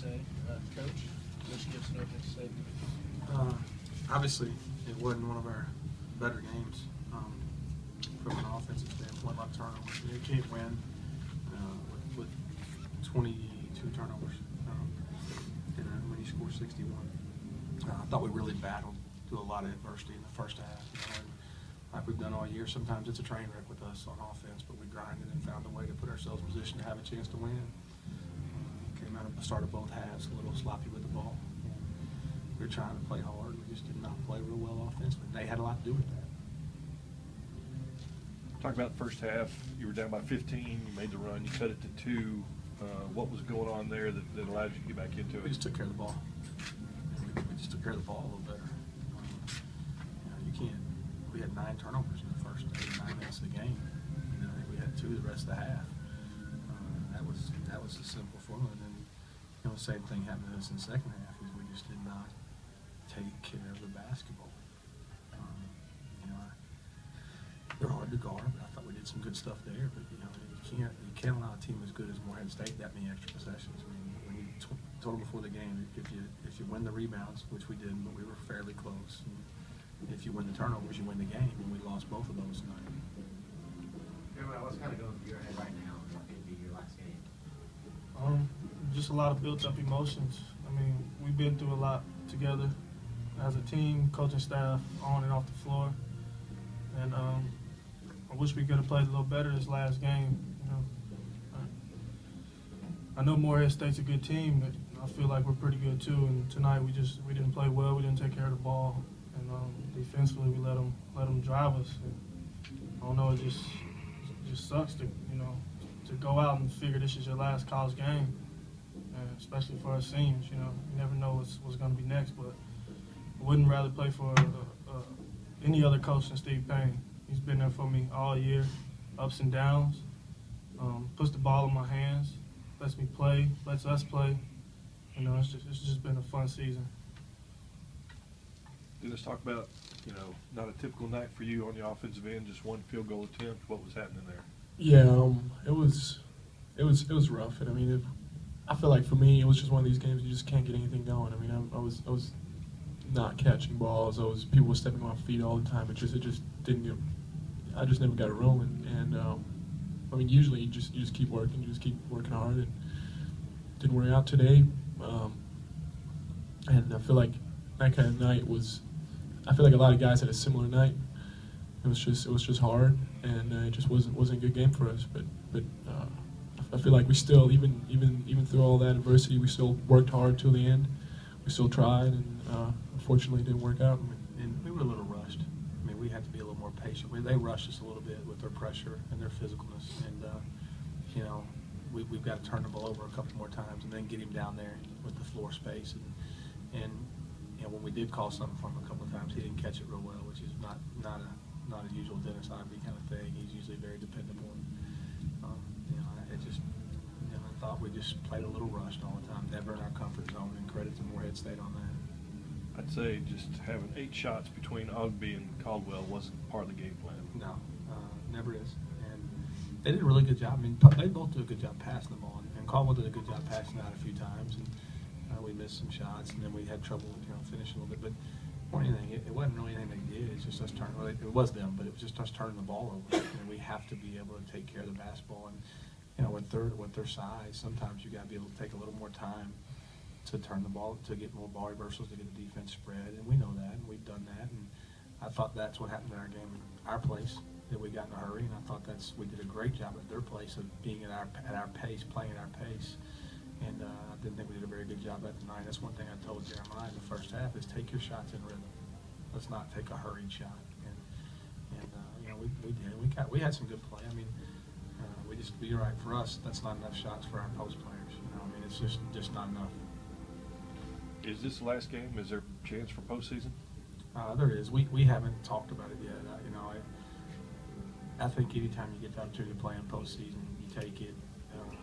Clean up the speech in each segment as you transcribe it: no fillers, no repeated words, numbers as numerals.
say. Coach, Coach gives an opening statement. Obviously, it wasn't one of our better games from an offensive standpoint. A lot of turnovers. You can't win with 22 turnovers when you score 61. I thought we really battled through a lot of adversity in the first half. And like we've done all year, sometimes it's a train wreck with us on offense, but we grinded and found a way to put ourselves in position to have a chance to win. Came out at the start of both halves a little sloppy with the ball. We were trying to play hard. We just did not play real well offensively. They had a lot to do with that. Talk about the first half. You were down by 15. You made the run. You cut it to 2. What was going on there that allowed you to get back into it? We just took care of the ball. We just took care of the ball a little better. You can't. We had 9 turnovers in the first 9 minutes of the game. We had 2 the rest of the half. That was a simple formula. And then, the same thing happened to us in the second half. Is we just did not take care of the basketball. They're hard to guard, but I thought we did some good stuff there. But you can't allow a team as good as Morehead State that many extra possessions. I mean, when you told them before the game, if you win the rebounds, which we did, but we were fairly close. And if you win the turnovers, you win the game, and we lost both of those tonight. What's kind of going through your head right now? It's going to be your last game. Just a lot of built-up emotions. I mean, we've been through a lot together as a team, coaching staff, on and off the floor. And I wish we could have played a little better this last game. I know Morehead State's a good team, but I feel like we're pretty good too. And tonight we didn't play well. We didn't take care of the ball, and defensively we let them drive us. And I don't know. It just sucks to go out and figure this is your last college game, and especially for us seniors. You never know what's going to be next. But I wouldn't rather play for any other coach than Steve Payne. He's been there for me all year, ups and downs. Puts the ball in my hands, lets me play, lets us play. It's just been a fun season. Let's talk about, not a typical night for you on the offensive end, just 1 field goal attempt. What was happening there? Yeah, it was rough. And I mean, I feel like for me, it was just one of these games you just can't get anything going. I mean, I was not catching balls. People were stepping on my feet all the time. It just didn't get. I just never got it rolling. And I mean, usually you just keep working, hard, and didn't work out today. And I feel like that kind of night was. I feel like a lot of guys had a similar night. It was just hard, and it just wasn't a good game for us. But I feel like we still, even through all that adversity, we still worked hard till the end. We still tried, and unfortunately, it didn't work out. And we were a little rushed. I mean, we had to be a little more patient. They rushed us a little bit with their pressure and their physicalness, and we've got to turn the ball over a couple more times and then get him down there with the floor space. And when we did call something for him a couple of times, he didn't catch it real well, which is not a usual Dennis Ivey kind of thing. He's usually very dependable. I thought we just played a little rushed all the time, never in our comfort zone, and credit to Morehead State on that. I'd say just having 8 shots between Ogby and Caldwell wasn't part of the game plan. No, never is. And they did a really good job. I mean, they both did a good job passing the ball, and Caldwell did a good job passing out a few times, and we missed some shots, and then we had trouble, finishing a little bit. But more than anything, it wasn't really anything they did. It's just us turning. Well, it was them, but it was just us turning the ball over. And we have to be able to take care of the basketball. And with their size, sometimes you got to be able to take a little more time to turn the ball, to get more ball reversals, to get the defense spread. And we know that, and we've done that. And I thought that's what happened in our game, our place, that we got in a hurry. And I thought we did a great job at their place of being at our pace, playing at our pace. And I didn't think we did a very good job at the night. That's one thing I told Jeremiah in the first half is take your shots in rhythm. Let's not take a hurried shot. And we did. We had some good play. I mean, you're right, for us, that's not enough shots for our post players. I mean, it's just not enough. Is this the last game? Is there a chance for postseason? There is. We haven't talked about it yet. I think anytime you get the opportunity to play in postseason, you take it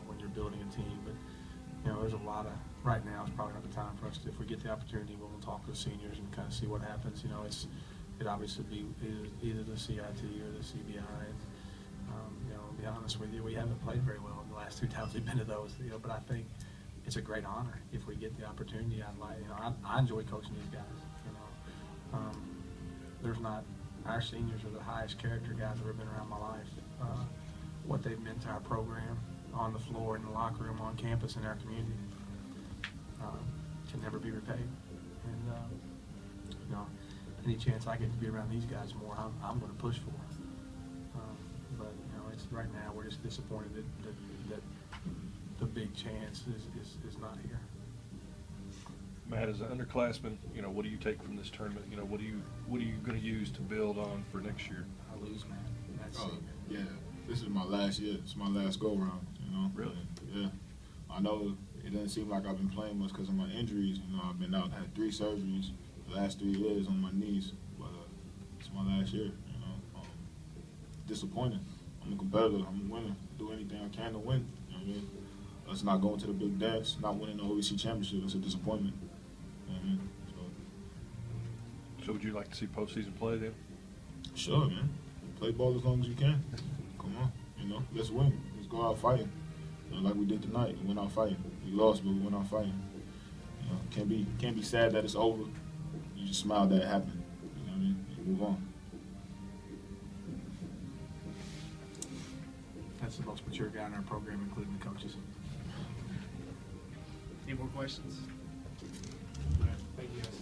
when you're building a team. But there's a lot of, right now it's probably not the time for us to, if we get the opportunity, we'll talk to the seniors and kind of see what happens. It obviously be either the CIT or the CBI. And, to be honest with you, we haven't played very well in the last 2 times we've been to those. But I think it's a great honor if we get the opportunity. I enjoy coaching these guys. There's not, our seniors are the highest character guys that have ever been around my life. What they've meant to our program, on the floor, in the locker room, on campus, in our community, can never be repaid. And any chance I get to be around these guys more, I'm going to push for. But it's right now we're just disappointed that the big chance is not here. Matt, as an underclassman, what do you take from this tournament? What are you going to use to build on for next year? I lose, man. That's it. Yeah, this is my last year. It's my last go round. Really? And, yeah, I know it doesn't seem like I've been playing much because of my injuries. I've been out, had 3 surgeries the last 3 years on my knees, but it's my last year. Disappointing. I'm a competitor. I'm a winner. Do anything I can to win. You know what I mean? Us not going to the big dance, not winning the OVC championship, it's a disappointment. You know what I mean? So would you like to see postseason play then? Sure, man. Play ball as long as you can. Come on, let's win. Let's go out fighting. Like we did tonight. We went out fighting. We lost, but we went out fighting. Can't be sad that it's over. You just smile that it happened. You know what I mean? You move on. That's the most mature guy in our program, including the coaches. Any more questions? All right, thank you guys.